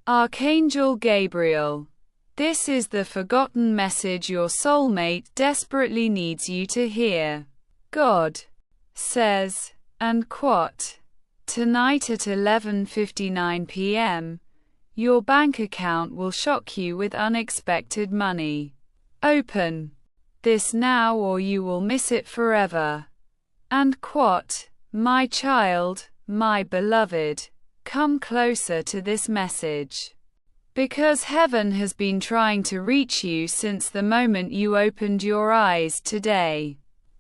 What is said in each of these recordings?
Archangel Gabriel. This is the forgotten message your soulmate desperately needs you to hear. God says, and quote, "Tonight at 11:59 p.m., your bank account will shock you with unexpected money. Open this now or you will miss it forever." And quote, "My child, my beloved, come closer to this message. Because heaven has been trying to reach you since the moment you opened your eyes today.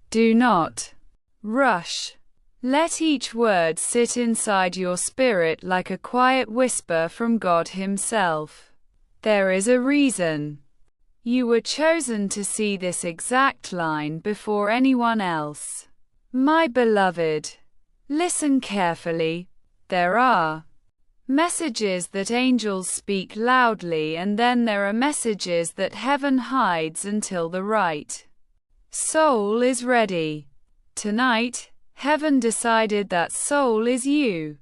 Do not rush. Let each word sit inside your spirit like a quiet whisper from God Himself. There is a reason. You were chosen to see this exact line before anyone else. My beloved, listen carefully. There are messages that angels speak loudly, and then there are messages that heaven hides until the right soul is ready. Tonight, heaven decided that soul is you.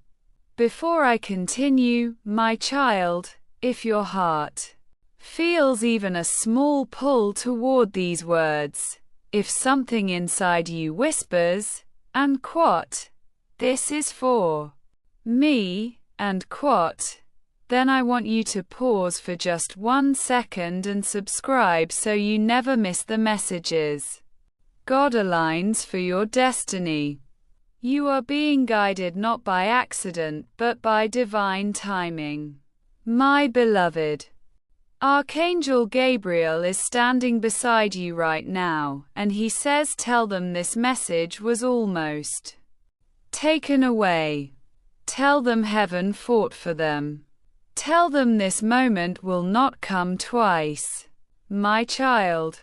Before I continue, my child, if your heart feels even a small pull toward these words, if something inside you whispers, and quote, "This is for me," and quote, then I want you to pause for just 1 second and subscribe so you never miss the messages God aligns for your destiny. You are being guided not by accident but by divine timing. My beloved, Archangel Gabriel is standing beside you right now, and he says tell them this message was almost taken away. Tell them heaven fought for them. Tell them this moment will not come twice. My child,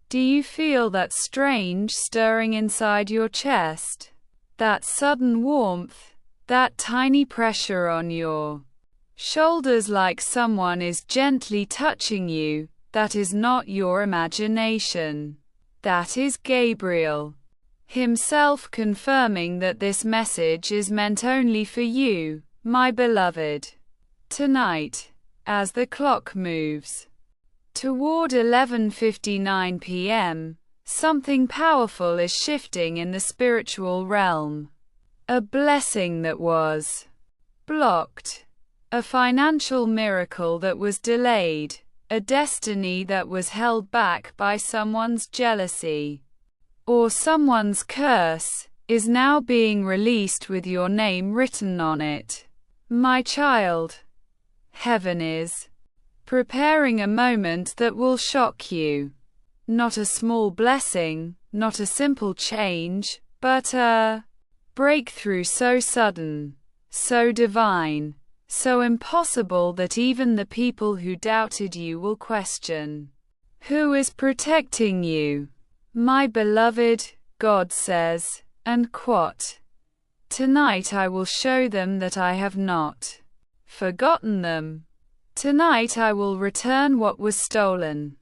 do you feel that strange stirring inside your chest? That sudden warmth? That tiny pressure on your shoulders like someone is gently touching you? That is not your imagination. That is Gabriel Himself confirming that this message is meant only for you, my beloved. Tonight, as the clock moves toward 11:59 p.m., something powerful is shifting in the spiritual realm. A blessing that was blocked, a financial miracle that was delayed, a destiny that was held back by someone's jealousy or someone's curse, is now being released with your name written on it. My child, heaven is preparing a moment that will shock you. Not a small blessing, not a simple change, but a breakthrough so sudden, so divine, so impossible that even the people who doubted you will question, who is protecting you? My beloved, God says, and quote, "Tonight I will show them that I have not forgotten them. Tonight I will return what was stolen.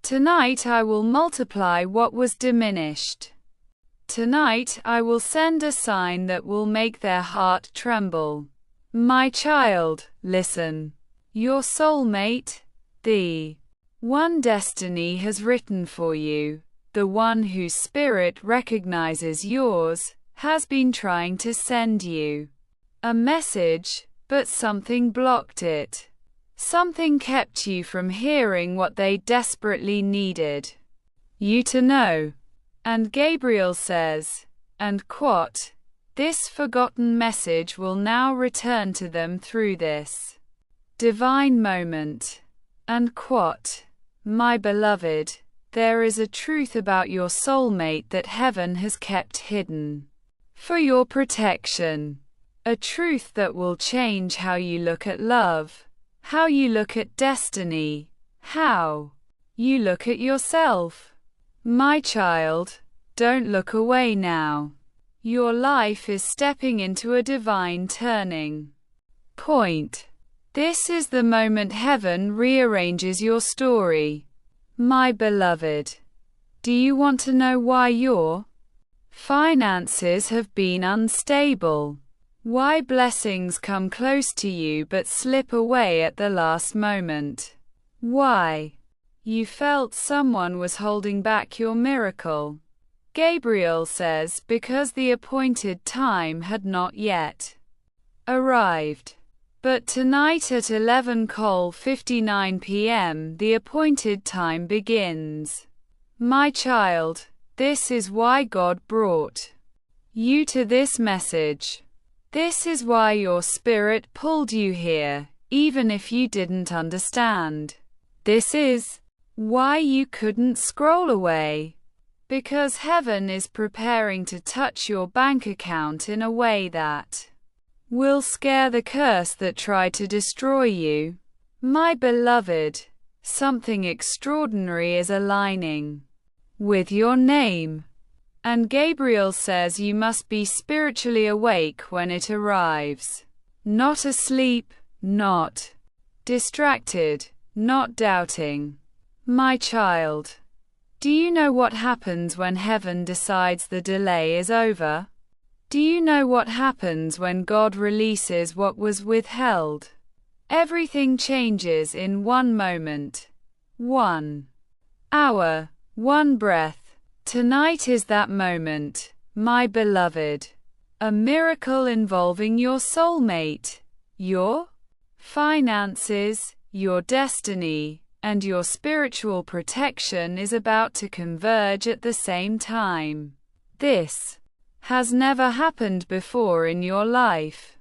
Tonight I will multiply what was diminished. Tonight I will send a sign that will make their heart tremble." My child, listen. Your soulmate, the one destiny has written for you, the one whose spirit recognizes yours, has been trying to send you a message, but something blocked it. Something kept you from hearing what they desperately needed you to know. And Gabriel says, and quote, "This forgotten message will now return to them through this divine moment." And quote, "My beloved, there is a truth about your soulmate that heaven has kept hidden for your protection. A truth that will change how you look at love, how you look at destiny, how you look at yourself. My child, don't look away now. Your life is stepping into a divine turning point. This is the moment heaven rearranges your story. My beloved, do you want to know why your finances have been unstable? Why blessings come close to you but slip away at the last moment. Why you felt someone was holding back your miracle. Gabriel says because the appointed time had not yet arrived. But tonight at 11:59 p.m. the appointed time begins. My child, this is why God brought you to this message. This is why your spirit pulled you here, even if you didn't understand. This is why you couldn't scroll away. Because heaven is preparing to touch your bank account in a way that will scare the curse that tried to destroy you. My beloved, something extraordinary is aligning with your name. And Gabriel says you must be spiritually awake when it arrives. Not asleep, not distracted, not doubting. My child, do you know what happens when heaven decides the delay is over? Do you know what happens when God releases what was withheld? Everything changes in one moment, 1 hour, 1 breath. Tonight is that moment, my beloved. A miracle involving your soulmate, your finances, your destiny, and your spiritual protection is about to converge at the same time. This has never happened before in your life.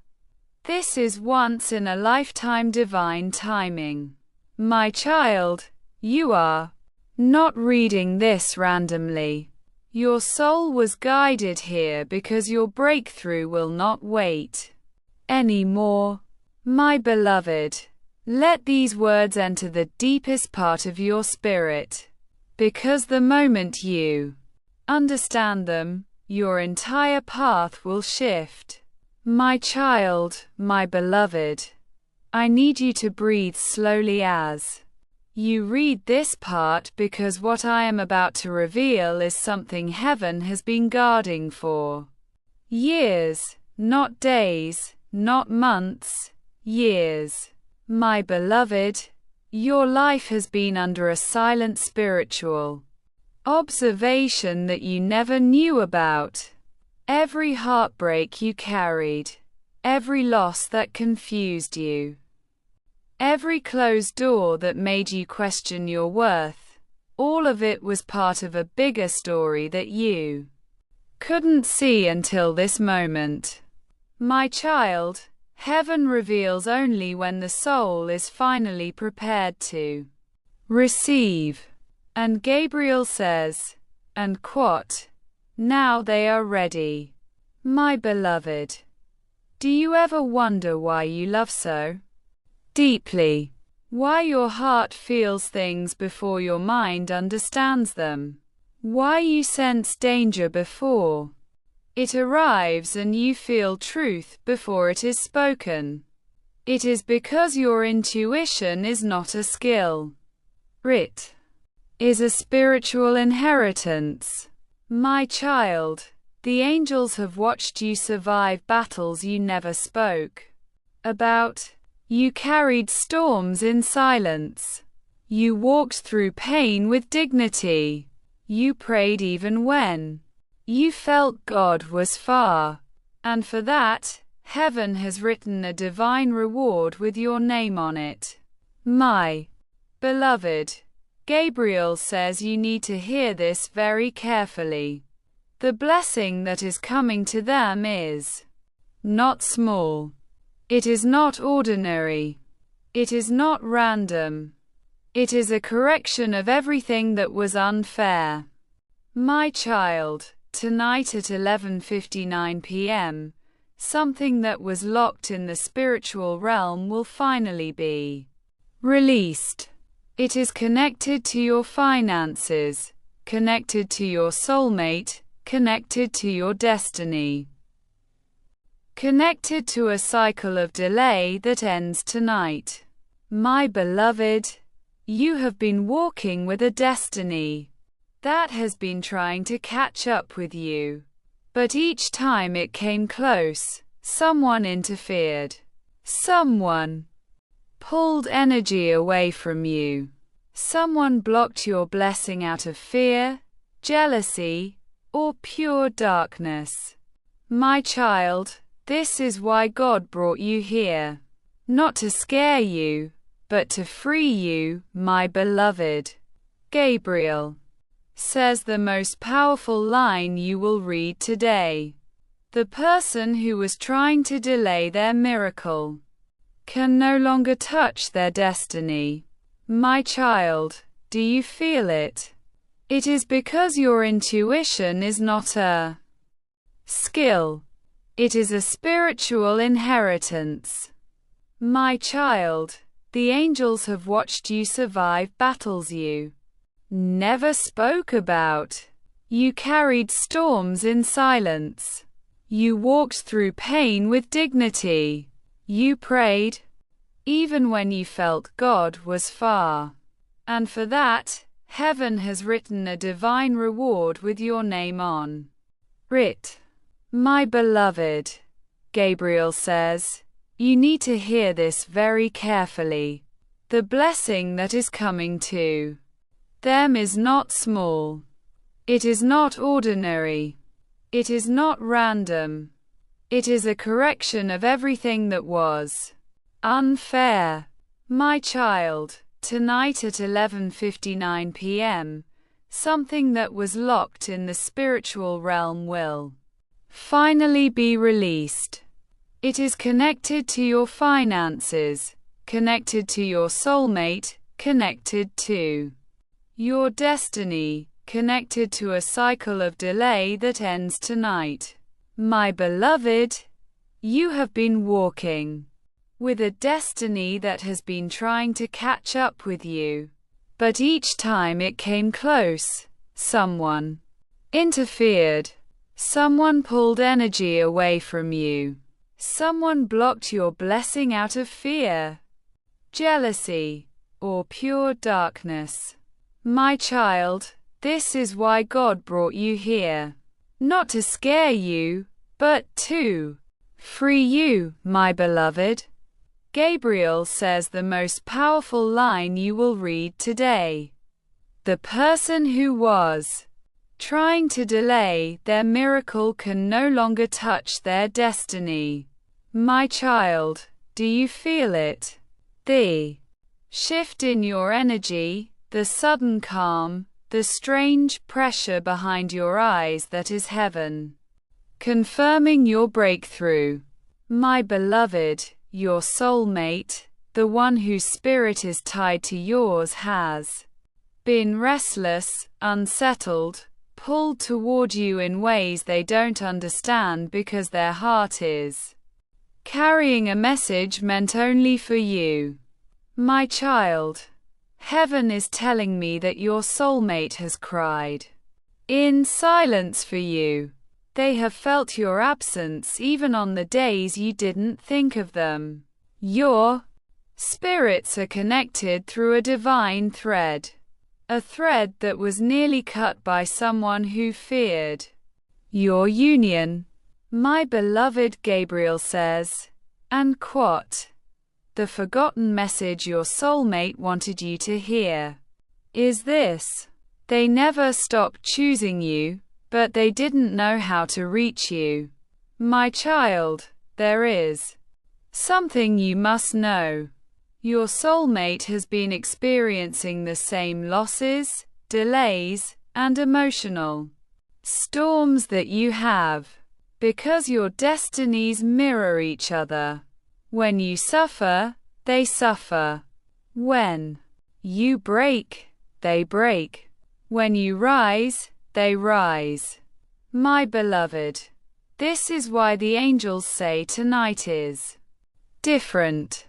This is once in a lifetime divine timing. My child, you are not reading this randomly. Your soul was guided here because your breakthrough will not wait anymore. My beloved, let these words enter the deepest part of your spirit, because the moment you understand them, your entire path will shift. My child, my beloved, I need you to breathe slowly as you read this part, because what I am about to reveal is something heaven has been guarding for years, not days, not months, years. My beloved, your life has been under a silent spiritual observation that you never knew about. Every heartbreak you carried, every loss that confused you, every closed door that made you question your worth, all of it was part of a bigger story that you couldn't see until this moment. My child, heaven reveals only when the soul is finally prepared to receive. And Gabriel says, and quote, now they are ready. My beloved, do you ever wonder why you love so deeply? Why your heart feels things before your mind understands them? Why you sense danger before it arrives and you feel truth before it is spoken? It is because your intuition is not a skill. It is a spiritual inheritance. My child, the angels have watched you survive battles you never spoke about. You carried storms in silence. You walked through pain with dignity. You prayed even when you felt God was far. And for that, heaven has written a divine reward with your name on it. My beloved, Gabriel says you need to hear this very carefully. The blessing that is coming to them is not small. It is not ordinary. It is not random. It is a correction of everything that was unfair. My child, tonight at 11:59 p.m., something that was locked in the spiritual realm will finally be released. It is connected to your finances, connected to your soulmate, connected to your destiny, connected to a cycle of delay that ends tonight. My beloved, you have been walking with a destiny that has been trying to catch up with you. But each time it came close, Someone interfered. Someone pulled energy away from you. Someone blocked your blessing out of fear, jealousy, or pure darkness. My child, this is why God brought you here. Not to scare you, but to free you, my beloved. Gabriel says the most powerful line you will read today. The person who was trying to delay their miracle can no longer touch their destiny. My child, do you feel it? It is because your intuition is not a skill. It is a spiritual inheritance. My child, the angels have watched you survive battles you never spoke about. You carried storms in silence. You walked through pain with dignity. You prayed, even when you felt God was far. And for that, heaven has written a divine reward with your name on it. My beloved, Gabriel says, you need to hear this very carefully. The blessing that is coming to them is not small. It is not ordinary. It is not random. It is a correction of everything that was unfair. My child, tonight at 11:59 p.m., something that was locked in the spiritual realm will finally be released. It is connected to your finances, connected to your soulmate, connected to your destiny, connected to a cycle of delay that ends tonight. My beloved, you have been walking with a destiny that has been trying to catch up with you. But each time it came close, someone interfered. Someone pulled energy away from you. Someone blocked your blessing out of fear, jealousy, or pure darkness. My child, this is why God brought you here. Not to scare you, but to free you, my beloved. Gabriel says the most powerful line you will read today. The person who was trying to delay their miracle can no longer touch their destiny. My child, do you feel it? The shift in your energy, the sudden calm, the strange pressure behind your eyes, that is heaven confirming your breakthrough. My beloved, your soulmate, the one whose spirit is tied to yours, has been restless, unsettled, pulled toward you in ways they don't understand because their heart is carrying a message meant only for you. My child, heaven is telling me that your soulmate has cried in silence for you. They have felt your absence even on the days you didn't think of them. Your spirits are connected through a divine thread. A thread that was nearly cut by someone who feared your union. My beloved, Gabriel says, and quote, the forgotten message your soulmate wanted you to hear is this: they never stopped choosing you, but they didn't know how to reach you. My child, there is something you must know. Your soulmate has been experiencing the same losses, delays, and emotional storms that you have, because your destinies mirror each other. When you suffer, they suffer. When you break, they break. When you rise, they rise. My beloved, this is why the angels say tonight is different.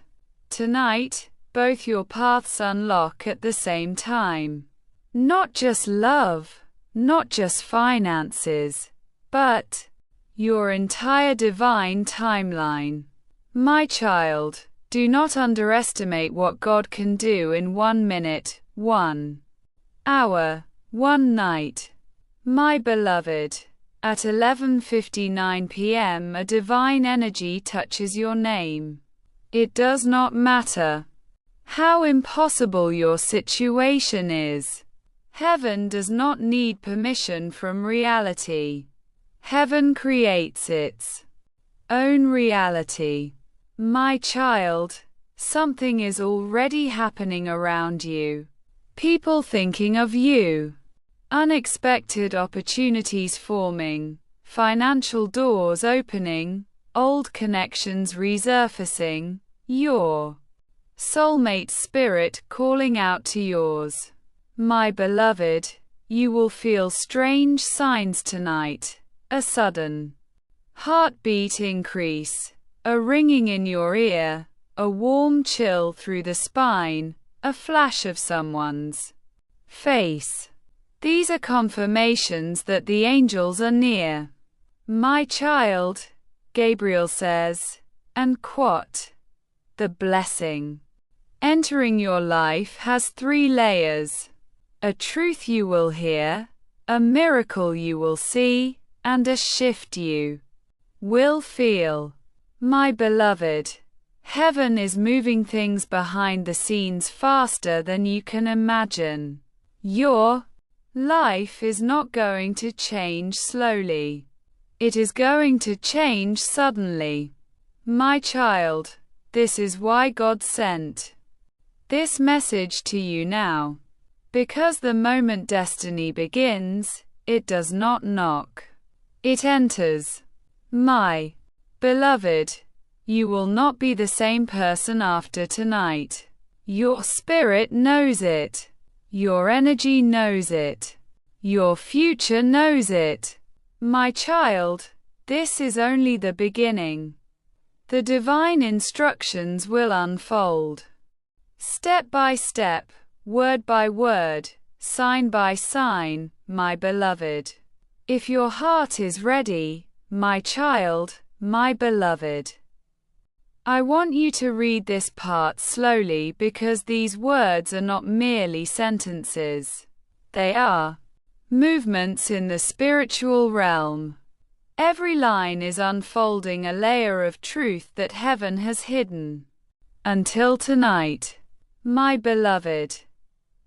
Tonight, both your paths unlock at the same time. Not just love, not just finances, but your entire divine timeline. My child, do not underestimate what God can do in 1 minute, 1 hour, 1 night. My beloved, At 11:59 p.m., a divine energy touches your name. It does not matter how impossible your situation is. Heaven does not need permission from reality. Heaven creates its own reality. My child, something is already happening around you. People thinking of you. Unexpected opportunities forming. Financial doors opening. Old connections resurfacing. Your soulmate spirit calling out to yours. My beloved, you will feel strange signs tonight. A sudden heartbeat increase. A ringing in your ear. A warm chill through the spine. A flash of someone's face. These are confirmations that the angels are near. My child, Gabriel says, and quote, the blessing entering your life has 3 layers. A truth you will hear, a miracle you will see, and a shift you will feel. My beloved, heaven is moving things behind the scenes faster than you can imagine. Your life is not going to change slowly. It is going to change suddenly. My child, this is why God sent this message to you now. Because the moment destiny begins, it does not knock. It enters. My beloved, you will not be the same person after tonight. Your spirit knows it. Your energy knows it. Your future knows it. My child, this is only the beginning. The divine instructions will unfold. Step by step, word by word, sign by sign, my beloved. If your heart is ready, my child, my beloved. I want you to read this part slowly because these words are not merely sentences. They are movements in the spiritual realm. Every line is unfolding a layer of truth that heaven has hidden. Until tonight, my beloved.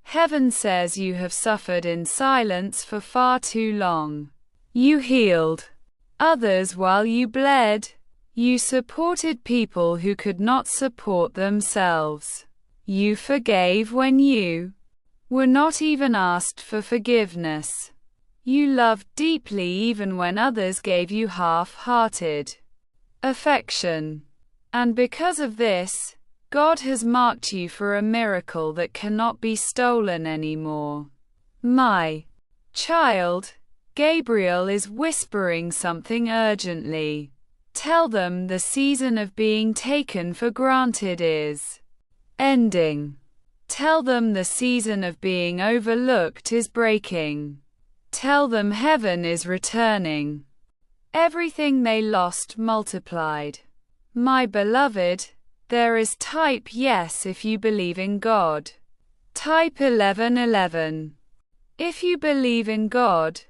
Heaven says you have suffered in silence for far too long. You healed others while you bled. You supported people who could not support themselves. You forgave when you were not even asked for forgiveness. You loved deeply even when others gave you half-hearted affection. And because of this, God has marked you for a miracle that cannot be stolen anymore. My child, Gabriel is whispering something urgently. Tell them the season of being taken for granted is ending. Tell them the season of being overlooked is breaking. Tell them heaven is returning. Everything they lost multiplied. My beloved, there is type yes if you believe in God. Type 1111. If you believe in God,